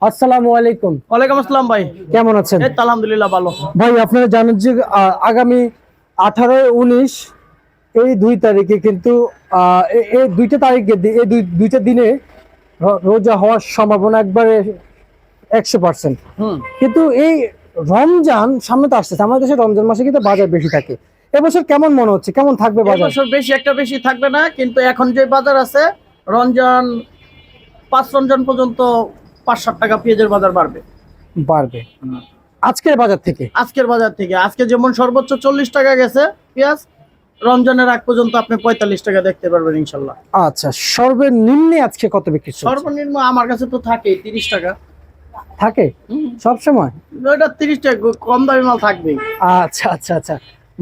আসসালামু আলাইকুম। ওয়ালাইকুম আসসালাম ভাই, কেমন আছেন? এই তো আলহামদুলিল্লাহ ভালো। ভাই আপনারা জানেন যে আগামী 18-19 এই 2 তারিখে কিন্তু এই দুইটা তারিখে এই দুইটা দিনে রোজা হওয়ার সম্ভাবনা একবারে 100%। কিন্তু এই রমজান সামনে তো আসতেছে, আমাদের দেশে রমজান মাসে কিন্তু বাজার বেশি থাকে। এবছর কেমন মনে হচ্ছে, কেমন থাকবে বাজার? এবছর বেশি থাকবে না, কিন্তু এখন যে বাজার আছে রমজান 5 রমজান পর্যন্ত 5-7 টাকা পেঁয়াজের বাজার বাড়বে। বাড়বে আজকের বাজার থেকে? আজকের বাজার থেকে আজকে যেমন সর্বোচ্চ 40 টাকা গেছে পেঁয়াজ, রমজানের আগ পর্যন্ত আপনি 45 টাকা দেখতে পারবেন ইনশাল্লাহ। আচ্ছা, সর্বনিম্ন আজকে কত বিক্রি চলছে? সর্বনিম্ন আমার কাছে তো থাকে 30 টাকা থাকে সব সময়। ওইটা 30 টাকা কম দামি মাল থাকবেই। আচ্ছা আচ্ছা আচ্ছা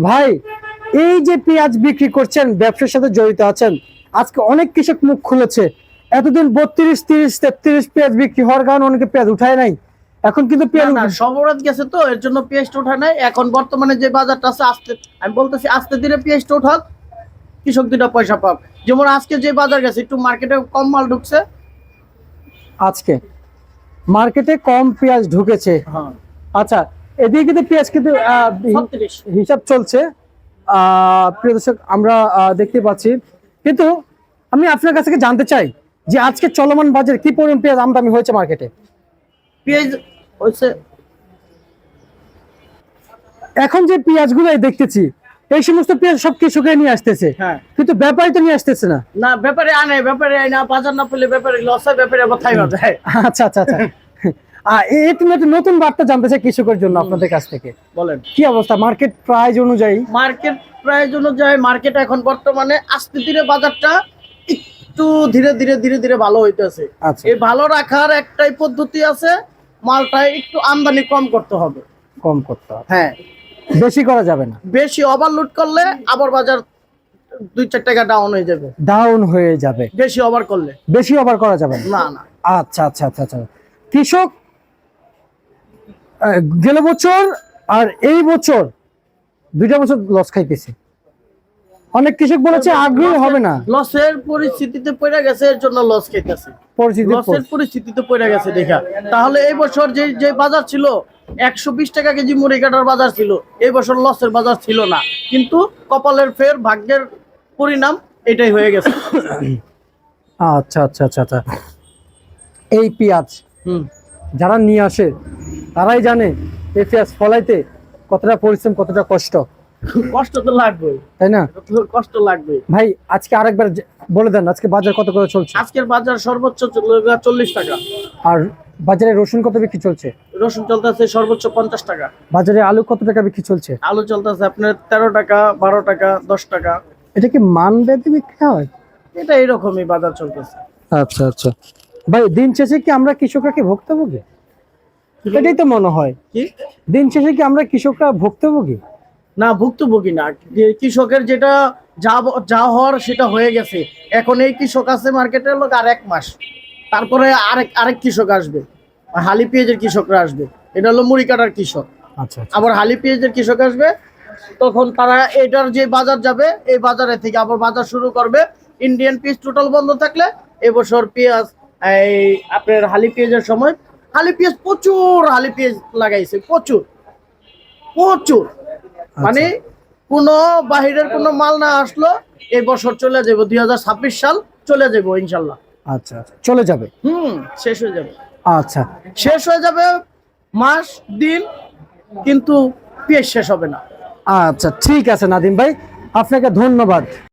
ভাই, এই যে পেঁয়াজ বিক্রি করছেন, ব্যবসার সাথে জড়িত আছেন, আজকে অনেক কৃষক মুখ খুলেছে। এতদিন 32, 30, 33 পেঁয়াজ বিক্রি হওয়ার কারণে অনেকে পেঁয়াজ উঠায় নাই, এখন কিন্তু পেঁয়াজ সবরাত গেছে তো এর জন্য পেঁয়াজটা ওঠায় নাই। এখন বর্তমানে যে বাজারটা আছে আমি বলতেছি আস্তে ধীরে পেঁয়াজটা ওঠাক, কৃষক দুটা পয়সা পাক। যেমন আজকে যে বাজার গেছে একটু মার্কেটে কম মাল ঢুকছে, আজকে মার্কেটে কম পেঁয়াজ ঢুকেছে। আচ্ছা, এদিকে কিন্তু পেঁয়াজ কিন্তু 36 হিসাব চলছে, প্রিয় দর্শক আমরা দেখতে পাচ্ছি। কিন্তু আমি আপনার কাছ থেকে জানতে চাই যে আজকে চলমান বাজারে কি পরিমাণ পেঁয়াজ আমদানি হয়েছে মার্কেটে? পেঁয়াজ হচ্ছে এখন যে পেঁয়াজগুলো দেখতেছি, এই সমস্ত পেঁয়াজ সব কৃষকরা নিয়ে আসতেছে, কিন্তু ব্যাপারী তো নিয়ে আসতেছে না। না, ব্যাপারে আনে, ব্যাপারে আইনা বাজার না পেলে ব্যাপারে লস হয়, ব্যাপারে আবার থাইবা যায়। আচ্ছা আচ্ছা আচ্ছা তুমি একটা নতুন বার্তা জানতে চাই কৃষকের জন্য আপনাদের কাছ থেকে। বলেন কি অবস্থা মার্কেট প্রাইস অনুযায়ী? মার্কেট এখন বর্তমানে আস্তে ধীরে বাজারটা একটু ধীরে ধীরে ভালো হইতেছে। এই ভালো রাখার একটাই পদ্ধতি আছে, মালটা একটু আমদানি কম করতে হবে। কম করতে হবে, হ্যাঁ, বেশি করা যাবে না। বেশি ওভারলোড করলে আবার বাজার 2-4 টাকা ডাউন হয়ে যাবে। বেশি ওভার করলে বেশি ওভার করা যাবে না না। আচ্ছা আচ্ছা আচ্ছা আচ্ছা, কৃষক গেল বছর আর এই বছর 2টা বছর লস খাইতেছে। অনেক কৃষক বলেছে আগ্রহী হবে না, লসের পরিস্থিতিতে পড়ে গেছে, এর জন্য লস খাইতেছে। লসের পরিস্থিতিতে পড়ে গেছে দেখা। তাহলে এই বছর যে বাজার ছিল 120 টাকা কেজি মুড়ি কাটার বাজার ছিল, এই বছর লসের বাজার ছিল না, কিন্তু কপালের ফের ভাগ্যের পরিণাম এটাই হয়ে গেছে। আচ্ছা আচ্ছা আচ্ছা আচ্ছা, এই পেঁয়াজ যারা নিয়ে আসে তারাই জানে এই পেঁয়াজ ফলাইতে কতটা পরিশ্রম, কতটা কষ্ট। কষ্ট তো লাগবে, তাই না? কষ্ট লাগবে ভাই। আজকে আরেকবার বলে দেন, আজকে বাজার কত করে চলছে? আজকের বাজার সর্বোচ্চ 40 টাকা। আর বাজারে রসুন কত বিক্রি চলছে? রসুন চলতেছে সর্বোচ্চ 50 টাকা। বাজারে আলু কত টাকা বিক্রি চলছে? আলু চলতেছে আপনার 13 টাকা, 12 টাকা, 10 টাকা। এটা কি মান ভেদে বিক্রি হয়? এটা এরকমই বাজার চলতেছে। আচ্ছা আচ্ছা ভাই, দিন শেষে কি আমরা কৃষকরা কি ভুক্তভোগী? এটাই তো মনে হয়। কি দিন শেষে কি আমরা কৃষকরা ভুক্তভোগী? না, ভুক্তভোগী না। কৃষকের যেটা যা হওয়ার সেটা হয়ে গেছে। এখন এই কৃষক আছে মার্কেটের লোক আর 1 মাস, তারপরে আরেক কৃষক আসবে, হালি পেঁয়াজের কৃষকরা আসবে। এটা হলো মুড়ি কাটার কৃষক। আচ্ছা, আবার হালি পেঁয়াজের কৃষক আসবে, তখন তারা এটার যে বাজার যাবে এই বাজারে থেকে আবার বাজার শুরু করবে। ইন্ডিয়ান পেঁয়াজ টোটাল বন্ধ থাকলে এবছর পেঁয়াজ এই আপনার হালি পেঁয়াজের সময় হালি পেঁয়াজ প্রচুর হালি পেঁয়াজ লাগাইছে, প্রচুর প্রচুর। মানে কোনো বাহিরের কোনো মাল না আসলো এই বছর চলে যাবো, 2026 সাল চলে যাবো ইনশাল্লাহ। আচ্ছা আচ্ছা, চলে যাবে। শেষ হয়ে যাবে। আচ্ছা, শেষ হয়ে যাবে মাস দিন, কিন্তু পেঁয়াজ শেষ হবে না। আচ্ছা ঠিক আছে নাদিম ভাই, আপনাকে ধন্যবাদ।